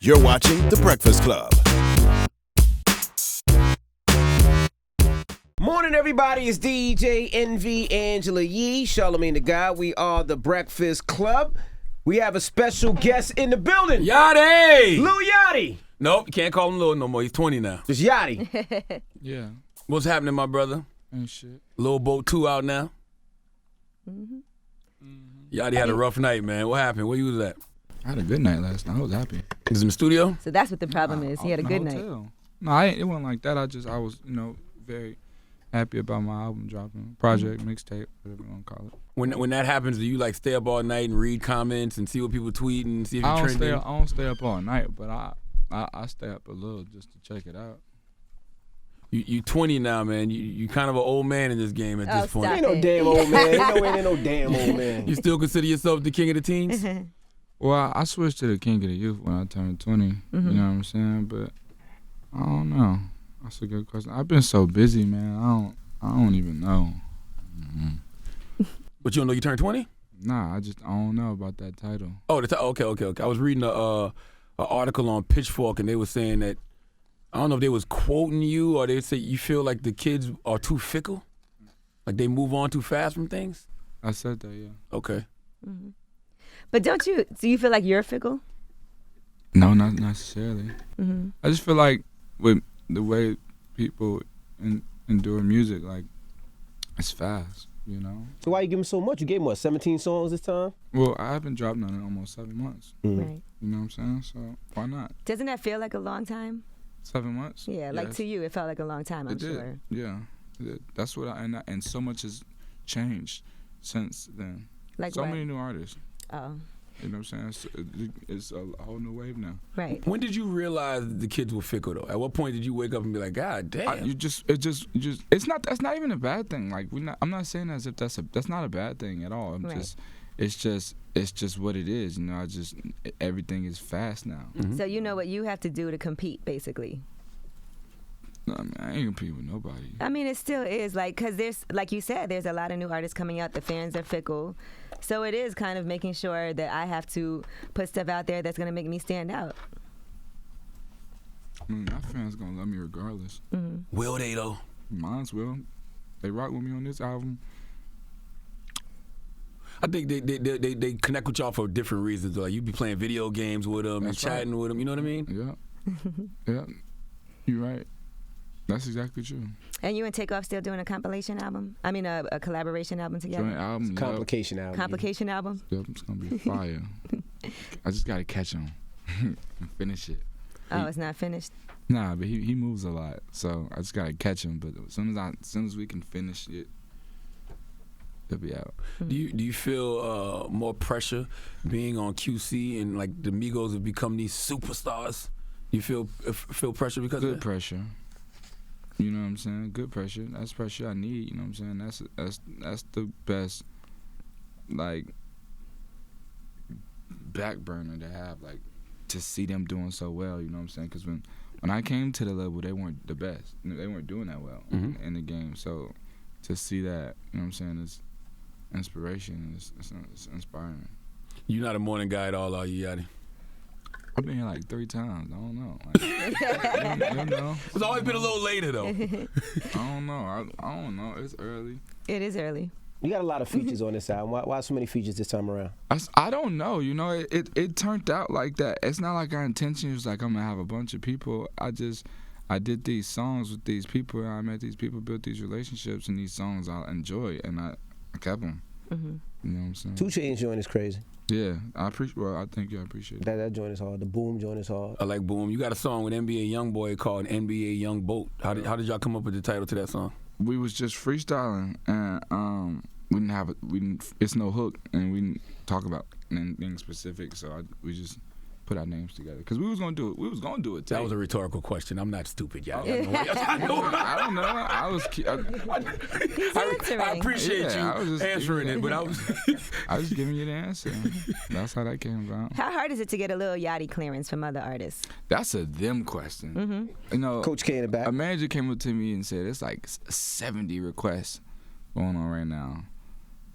You're watching The Breakfast Club. Morning, everybody. It's DJ NV Angela Yee, Charlamagne the Guy. We are The Breakfast Club. We have a special guest in the building. Yachty! Lil Yachty. Nope, you can't call him Lil no more. He's 20 now. It's Yachty. Yeah. What's happening, my brother? Ain't shit. Lil Boat 2 out now. Yachty had a rough night, man. What happened? Where you was at? I had a good night last night. I was happy. Was in the studio? So that's what the problem is. He had a good night. No, it wasn't like that. I was, very happy about my album dropping, project, mixtape, whatever you want to call it. When that happens, do you like stay up all night and read comments and see what people tweet and see if you're trending? I don't stay up all night, but I stay up a little just to check it out. You 20 now, man. You kind of an old man in this game at this point. Ain't no damn old man. Ain't no damn old man. You still consider yourself the king of the teens? Well, I switched to the king of the youth when I turned 20. You know what I'm saying? But I don't know. That's a good question. I've been so busy, man. I don't even know. But you don't know you turned 20? Nah, I don't know about that title. Oh, okay. I was reading a article on Pitchfork, and they were saying that, I don't know if they was quoting you or they say you feel like the kids are too fickle, like they move on too fast from things. I said that, yeah. Okay. Mm-hmm. But do you feel like you're fickle? No, not necessarily. Mm-hmm. I just feel like with the way people endure music, like, it's fast, you know? So why you give him so much? You gave him, 17 songs this time? Well, I haven't dropped none in almost 7 months. Right. You know what I'm saying? So why not? Doesn't that feel like a long time? 7 months? Yeah, like Yes. to you, it felt like a long time, I'm It did. sure. Yeah. It did. That's what and so much has changed since then. Like so what? many new artists. Oh, You know what I'm saying? It's a whole new wave now. right. When did you realize the kids were fickle though? At what point did you wake up and be like, God damn? That's not even a bad thing. Like I'm not saying as if that's not a bad thing at all. It's just what it is. You know, everything is fast now. Mm-hmm. So you know what you have to do to compete, basically. No, I mean, I ain't competing with nobody. I mean, it still is, like, because there's, like you said, there's a lot of new artists coming out. The fans are fickle. So it is kind of making sure that I have to put stuff out there that's going to make me stand out. I mean, my fans gonna love me regardless. Mm-hmm. Will they though? Mine's will. They rock with me on this album. I think they connect with y'all for different reasons. Like you be playing video games with them and chatting with them. You know what I mean? Yeah. Yeah. You're right. That's exactly true. And you and Takeoff still doing a compilation album? I mean, a collaboration album together? Joint album. Yep. Complication album. Complication album? Yep, it's gonna be fire. I just gotta catch him and finish it. Oh, it's not finished? Nah, but he moves a lot, so I just gotta catch him. But as soon as we can finish it, it'll be out. Do you feel more pressure being on QC and like the Migos have become these superstars? Do you feel pressure because of Good that? pressure. You know what I'm saying? Good pressure. That's pressure I need. You know what I'm saying? That's the best, like, back burner to have, like, to see them doing so well. You know what I'm saying? Because when I came to the label, they weren't the best. They weren't doing that well in the game. So to see that, you know what I'm saying, is inspiration. It's inspiring. You're not a morning guy at all, are you, Yachty? I've been here like 3 times. I don't know. Like, you know. It's always been a little later though. I don't know. I don't know. It's early. It is early. You got a lot of features on this album. Why so many features this time around? I don't know. You know, it turned out like that. It's not like our intention was like I'm gonna have a bunch of people. I did these songs with these people. I met these people, built these relationships, and these songs I enjoy, and I kept them. Mm-hmm. You know what I'm saying? 2 Chainz joint is crazy. Yeah, I appreciate. Well, I think you appreciate it. That joint is hard. The Boom joint is hard. I like Boom. You got a song with NBA Youngboy called NBA Young Boat. How did y'all come up with the title to that song? We was just freestyling, and it's no hook, and we didn't talk about anything specific. So we just put our names together because we was gonna do it. We was gonna do it. That was a rhetorical question. I'm not stupid, y'all. I don't know. I appreciate you answering it, but I was giving you the answer. That's how that came about. How hard is it to get a Lil Yachty clearance from other artists? That's a them question. You know, Coach K in the back. A manager came up to me and said, "It's like 70 requests going on right now,"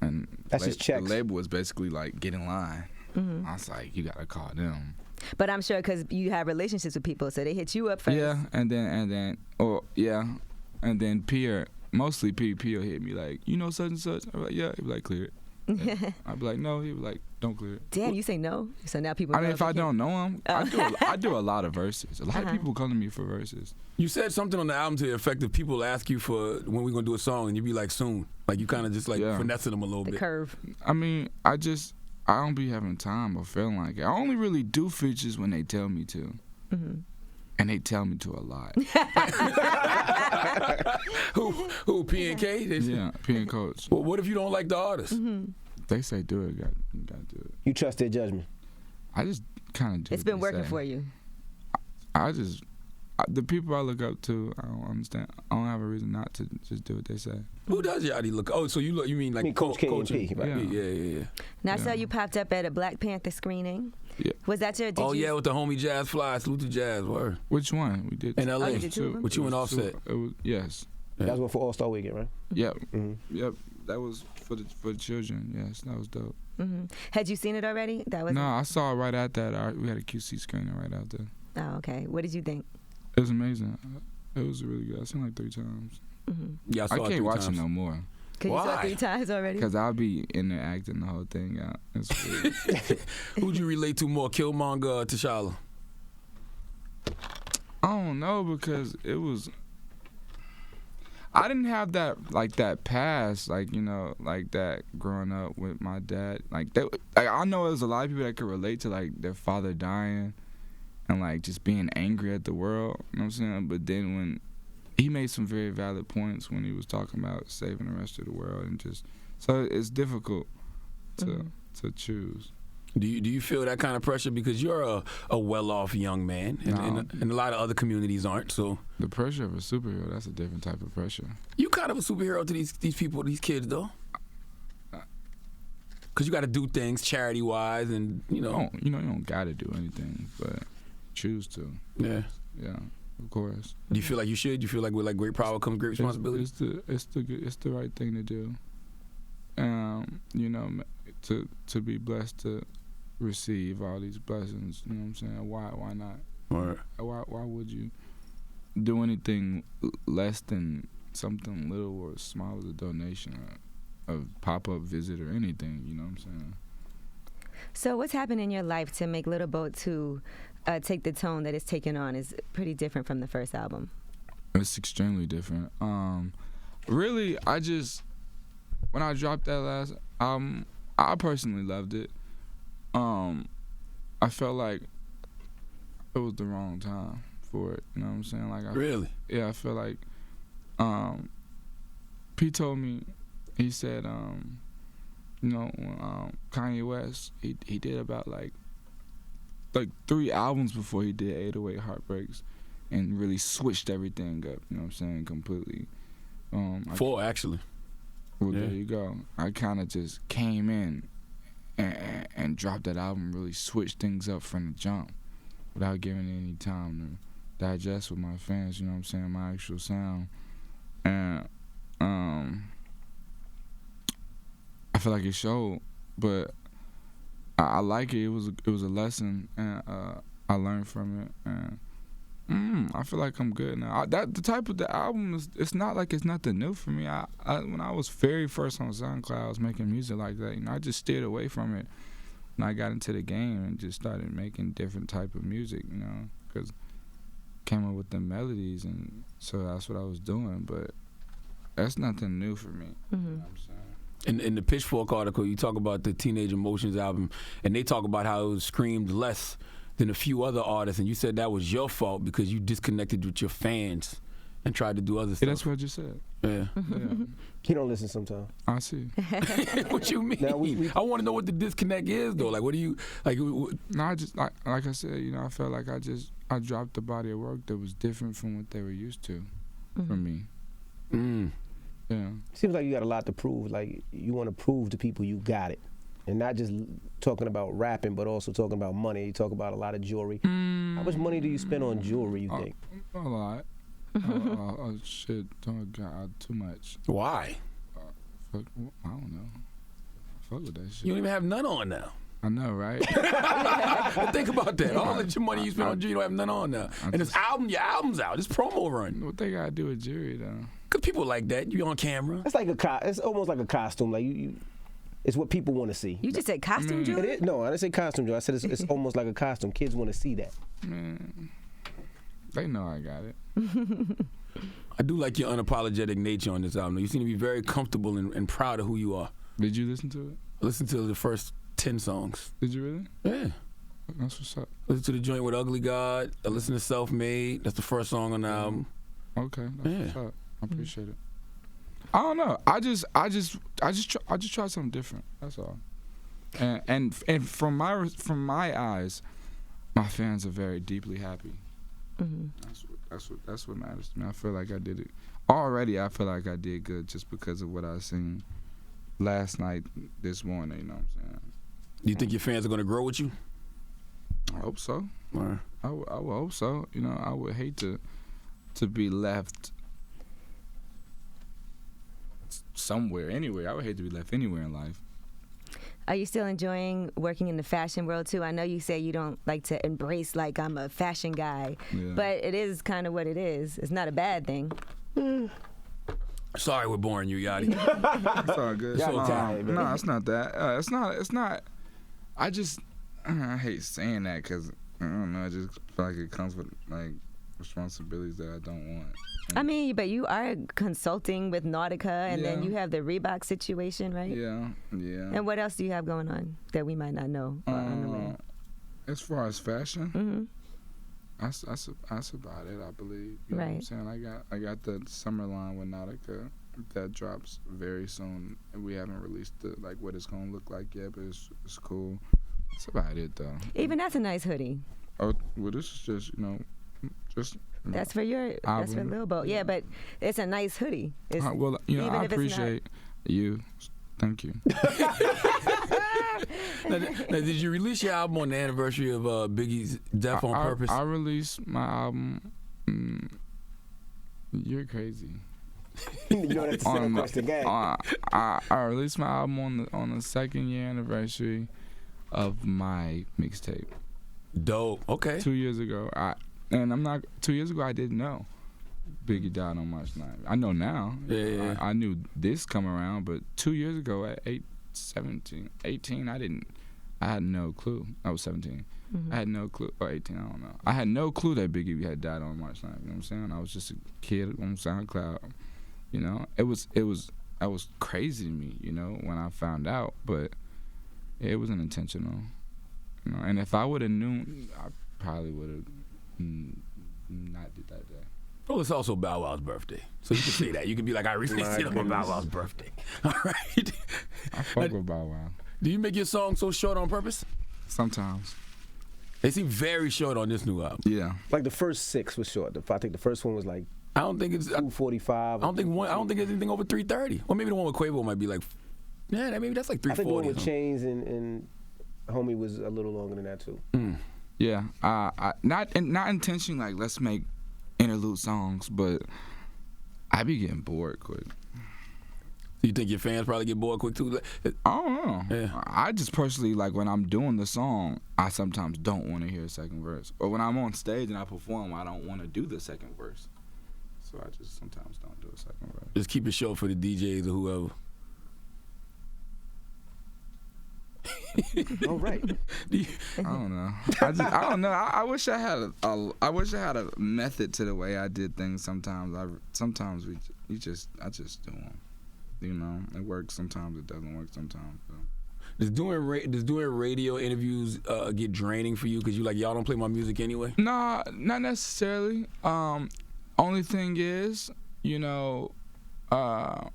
and That's just checks. the label was basically like, "Get in line." I was like, "You gotta call them." But I'm sure because you have relationships with people, so they hit you up first. Yeah, and then Pierre, mostly Pierre hit me like, you know such and such. I'm like, yeah. He'd be like, clear it. I'd be like, no. He'd be like, don't clear it. Damn, you say no? So now people. I mean, if I don't know him, I do a lot of verses. A lot of people come to me for verses. You said something on the album to the effect of people ask you for when we're gonna do a song, and you be like, soon. Like you kind of just like finessing them a little bit. The curve. I mean, I don't be having time or feeling like it. I only really do features when they tell me to. Mm-hmm. And they tell me to a lot. Who P and K? Yeah, P and Coach. Well, what if you don't like the artist? Mm-hmm. They say do it, you gotta do it. You trust their judgment? I just kind of do. It's been working for you. The people I look up to, I don't understand. I don't have a reason not to just do what they say. Who does Yachty look? Oh, so you mean like Coach K and P, right? Yeah. Now, so you popped up at a Black Panther screening. Yeah. Was that your? Yeah, with the homie Jazz Fly, salute to Jazz. Word. Which one? We did in L.A. you did two? With you and Offset. Yes. That was one for All-Star Weekend, right? Yep. Mm-hmm. Yep. That was for the children. Yes, that was dope. Mm-hmm. Had you seen it already? No, I saw it right at that. We had a QC screening right out there. Oh, okay. What did you think? It was amazing. It was really good. I seen it like 3 times. Mm-hmm. Yeah, I can't watch it no more. Cause you saw it 3 times already? Because I'll be in there acting the whole thing out. It's weird. Who'd you relate to more, Killmonger or T'Challa? I don't know, because it was. I didn't have that past, like that growing up with my dad. I know there's a lot of people that could relate to like their father dying and like just being angry at the world. You know what I'm saying? But then when he made some very valid points when he was talking about saving the rest of the world, and just so it's difficult to choose. Do you feel that kind of pressure because you're a well-off young man, and a lot of other communities aren't? So the pressure of a superhero, that's a different type of pressure. You kind of a superhero to these people, these kids, though, because you got to do things charity-wise, and you don't got to do anything, but choose to. Yeah, of course. Do you feel like you should? Do you feel like with like great power comes great responsibility? It's the right thing to do. To be blessed to receive all these blessings, you know what I'm saying? Why not? Right. Why would you do anything less than something little or small as a donation, or a pop-up visit, or anything? You know what I'm saying? So what's happened in your life to make Little Boat 2 take the tone that it's taken on is pretty different from the first album? It's extremely different. Really, when I dropped that last album, I personally loved it. I felt like it was the wrong time for it. You know what I'm saying? Really? Yeah, I feel like P told me, he said, when Kanye West, he did about like 3 albums before he did 808 Heartbreaks, and really switched everything up. You know what I'm saying? Completely. 4 actually. Well, there you go. I kind of just came in and dropped that album, really switched things up from the jump without giving it any time to digest with my fans, you know what I'm saying, my actual sound. And I feel like it showed, but I like it. It was a lesson, and I learned from it, and I feel like I'm good now. The album it's not like it's nothing new for me. When I was very first on SoundCloud, I was making music like that. I just steered away from it when I got into the game and just started making different type of music. Because came up with the melodies, and so that's what I was doing. But that's nothing new for me. Mm-hmm. You know what I'm saying? In the Pitchfork article, you talk about the Teenage Emotions album, and they talk about how it was screamed less than a few other artists, and you said that was your fault because you disconnected with your fans and tried to do other stuff. Yeah, that's what I just said. Yeah. He don't listen sometimes. I see. What you mean? Now I want to know what the disconnect is, though. Like, what do you like? No, I just like I said. I felt like I dropped the body of work that was different from what they were used to, for me. Yeah. Seems like you got a lot to prove. Like, you want to prove to people you got it. And not just talking about rapping, but also talking about money. You talk about a lot of jewelry. How much money do you spend on jewelry, you think? A lot. Shit, too much. Why? I don't know. Fuck with that shit. You don't even have none on now. I know, right? Think about that. All that your money you spend on jury, you don't have none on now. And this album, your album's out. It's promo run. What they gotta do with jury though? Cause people like that. You on camera. It's like it's almost like a costume. Like you it's what people want to see. You just said costume jewelry? It is, no, I didn't say costume jewelry. I said it's almost like a costume. Kids want to see that. Man, they know I got it. I do like your unapologetic nature on this album. You seem to be very comfortable and proud of who you are. Did you listen to it? I listened to the first 10 songs. Did you really? Yeah. That's what's up. Listen to the joint with Ugly God. I listened to Self Made. That's the first song on the album. Okay, that's what's up. I appreciate it. I don't know. I just try something different. That's all. And from my eyes, my fans are very deeply happy. Mm-hmm. That's what matters to me. I feel like I did it already. I feel like I did good just because of what I seen last night, this morning. You know what I'm saying? Do you think your fans are gonna grow with you? I hope so. Right. I would hope so. You know, I would hate to be left somewhere, anywhere. I would hate to be left anywhere in life. Are you still enjoying working in the fashion world too? I know you say you don't like to embrace like I'm a fashion guy, but it is kind of what it is. It's not a bad thing. Sorry we're boring you, Yachty. It's all good. No, it's not that. It's not. I hate saying that because I don't know. I just feel like it comes with like responsibilities that I don't want. I mean, but you are consulting with Nautica, and then you have the Reebok situation, right? Yeah. And what else do you have going on that we might not know? As far as fashion, that's about it. I believe. You know what I'm saying? I got the summer line with Nautica that drops very soon, and we haven't released what it's gonna look like yet, but it's cool. That's about it though. Even that's a nice hoodie. Oh well, this is just That's for that's for Lil Bo. Yeah, but it's a nice hoodie. Well, I appreciate you. Thank you. Now, did you release your album on the anniversary of Biggie's death on purpose? I released my album. You're crazy. That's the question. I released my album on the 2nd year anniversary of my mixtape. Dope. Okay. 2 years ago. 2 years ago I didn't know Biggie died on March 9th. I know now. Yeah. I knew this come around, but 2 years ago at 18, I had no clue. I was 17. I had no clue, or 18, I don't know. I had no clue that Biggie had died on March 9th, you know what I'm saying? I was just a kid on SoundCloud, you know? That was crazy to me, you know, when I found out, but it wasn't intentional, you know? And if I would have known, I probably would have not did that day. Well, it's also Bow Wow's birthday, so you can say that. You can be like, I released it on Bow Wow's birthday. All right. I fuck with Bow Wow. Do you make your songs so short on purpose? Sometimes. They seem very short on this new album. Yeah. Like the first 6 was short. I think the first one was like I don't think it's 2:45. I don't think it's anything over 3:30. Or maybe the one with Quavo might be like, maybe that's like 3:40. I think the one with Chains and Homie was a little longer than that too. Yeah. Not intentionally like let's make interlude songs, but I be getting bored quick. You think your fans probably get bored quick too? I don't know. Yeah. I just personally, like, when I'm doing the song, I sometimes don't want to hear a second verse. Or when I'm on stage and I perform, I don't want to do the second verse. So I just sometimes don't do a second verse. Just keep it short for the DJs or whoever. All right. I don't know. I don't know. I wish I had a method to the way I did things. Sometimes I just do them. You know, it works sometimes. It doesn't work sometimes. So. Does doing radio interviews get draining for you because you like y'all don't play my music anyway? Nah, not necessarily. Only thing is, you know, I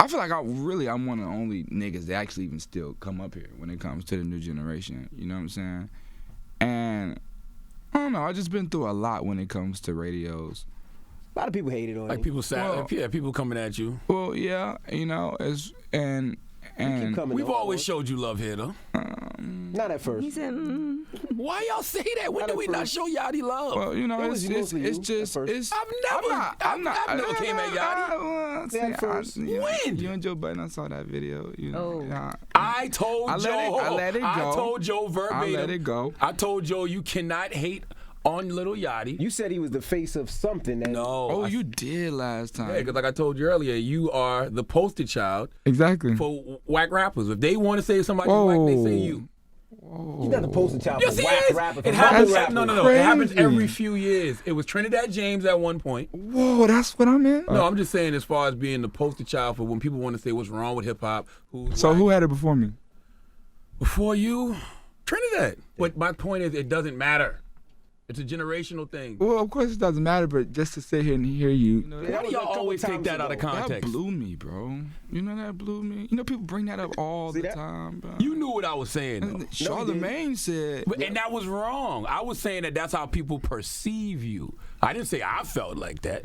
feel like I'm one of the only niggas that actually even still come up here when it comes to the new generation. You know what I'm saying? And I don't know. I just been through a lot when it comes to radios. A lot of people hated on like you. People coming at you. Well, yeah, you know, and we've always showed you love here, though. Not at first. He said, Why y'all say that? When Not did at we not first. show Yachty love? Well, you know, It was mostly it's you just at first. it's. I've never came at Yachty. Yeah, at first. When? You and Joe Budden, I saw that video. You know, Oh. yeah. I told I let Joe. it- I let it I go. told Joe verbatim. I let it go. I told Joe you cannot hate on Lil Yachty. You said he was the face of something. And No. Oh, I- you did last time. Yeah, because like I told you earlier, you are the poster child Exactly. for whack rappers. If they want to say somebody whack, they say you. You're not the poster child Yes, for he whack is. rappers. It for happens. rappers. No. It happens Crazy. every few years. It was Trinidad James at one point. Whoa, that's what I meant. No, I'm just saying as far as being the poster child for when people want to say what's wrong with hip hop. So who had it before me? Before you? Trinidad. But my point is, it doesn't matter. It's a generational thing. Well, of course it doesn't matter, but just to sit here and hear you. Why do y'all always take that out of That context? blew me, bro. You know that blew me. You know people bring that up all See the that? time, bro. You knew what I was saying, though. Charlamagne said. And that was wrong. I was saying that that's how people perceive you. I didn't say I felt like that.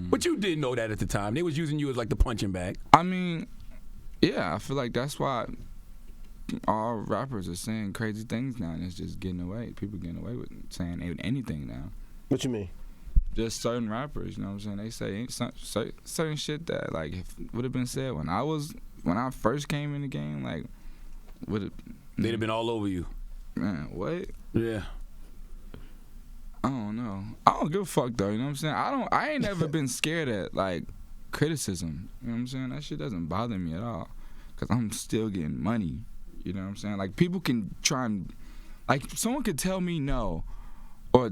But you did know that at the time. They was using you as like the punching bag. I mean, yeah, I feel like that's why all rappers are saying crazy things now, and it's just getting away. People getting away with saying anything now. What you mean? Just certain rappers, you know what I'm saying? They say certain shit that like would have been said when I first came in the game. Like, They'd have been all over you. Man, what? Yeah. I don't know. I don't give a fuck though. You know what I'm saying? I ain't never been scared at like criticism. You know what I'm saying? That shit doesn't bother me at all, cause I'm still getting money. You know what I'm saying? Like people can try and like someone could tell me no, or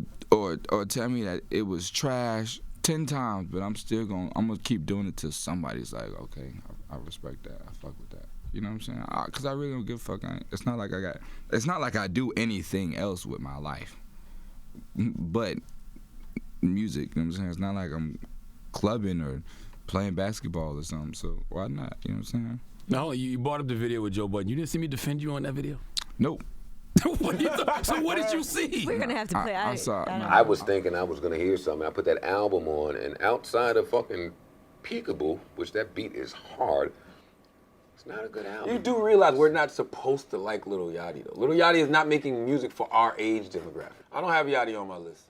tell me that it was trash 10 times, but I'm gonna keep doing it till somebody's like, okay, I respect that. I fuck with that. You know what I'm saying? Cause I really don't give a fuck. It's not like I do anything else with my life, but music. You know what I'm saying? It's not like I'm clubbing or playing basketball or something. So why not? You know what I'm saying? No, you brought up the video with Joe Budden. You didn't see me defend you on that video? Nope. So what did you see? we're going to have to play. I saw it. don't know. I was thinking I was going to hear something. I put that album on, and outside of fucking Peekaboo, which that beat is hard, it's not a good album. You do realize we're not supposed to like Lil Yachty, though. Lil Yachty is not making music for our age demographic. I don't have Yachty on my list.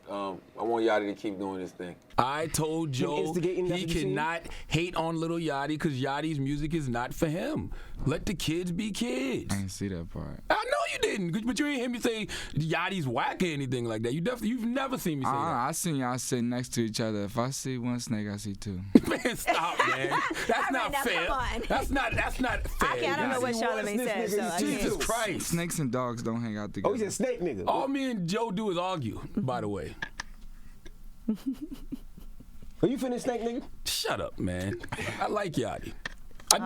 I want Yachty to keep doing his thing. I told Joe instigating that he you seen? cannot hate on Lil Yachty because Yachty's music is not for him. Let the kids be kids. I didn't see that part. I know you didn't, but you ain't hear me say Yachty's whack or anything like that. You've never seen me say that. I seen y'all sitting next to each other. If I see one snake, I see two. Man, stop, man. That's not now, fair. come on. That's not fair. I don't know what Charlamagne said, so I Jesus can't. Christ. Snakes and dogs don't hang out together. Oh, he's a snake nigga. All me and Joe do is argue, by the way. Are you finished, snake nigga? Shut up, man. I like Yachty. I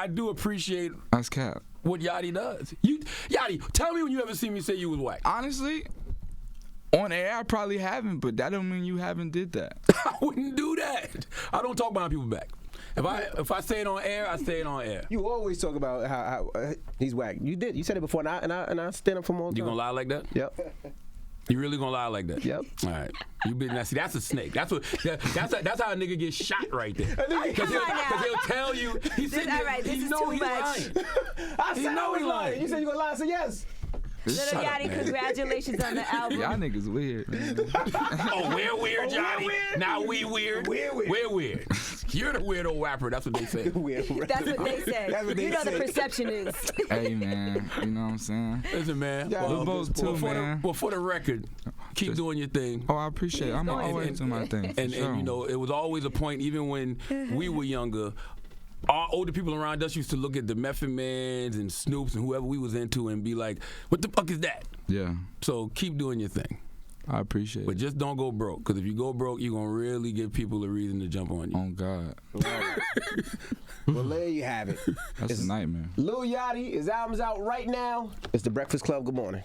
do appreciate That's cap. what Yachty does. Yachty, tell me when you ever see me say you was whack. Honestly, on air I probably haven't, but that don't mean you haven't did that. I wouldn't do that. I don't talk behind people's back. If I say it on air, I say it on air. You always talk about how he's whack. You did. You said it before, and I stand up for him all the You time. gonna lie like that? Yep. You really gonna lie like that? Yep. All right. You been now. See, that's a snake. That's how a nigga gets shot right there. Because he'll tell you. He's sitting all there. right, this He is know too he's much. lying. I He said know I was he lying. lying. You said you gonna lie. I said yes. Little Shut up, Yachty, man. congratulations on the album. Y'all niggas weird, man. Oh, we're weird, Johnny. weird. Now we weird. We're weird. We're weird. You're the weirdo rapper. That's what they say. That's what they say. That's what they You know say. the perception is. Hey man, you know what I'm saying? Listen, man. Yeah, we both too, man. For the record, keep doing your thing. Oh, I appreciate it. I'm always doing my thing. for And sure. you know, it was always a point, even when we were younger. Our older people around us used to look at the Method Mans and Snoops and whoever we was into and be like, "What the fuck is that?" Yeah, So keep doing your thing, I appreciate but it. just don't go broke. Because if you go broke, you're gonna really give people a reason to jump on you. Oh God, Well, there you have it. that's a nightmare. Lil Yachty, his album's out right now. It's The Breakfast Club. Good morning.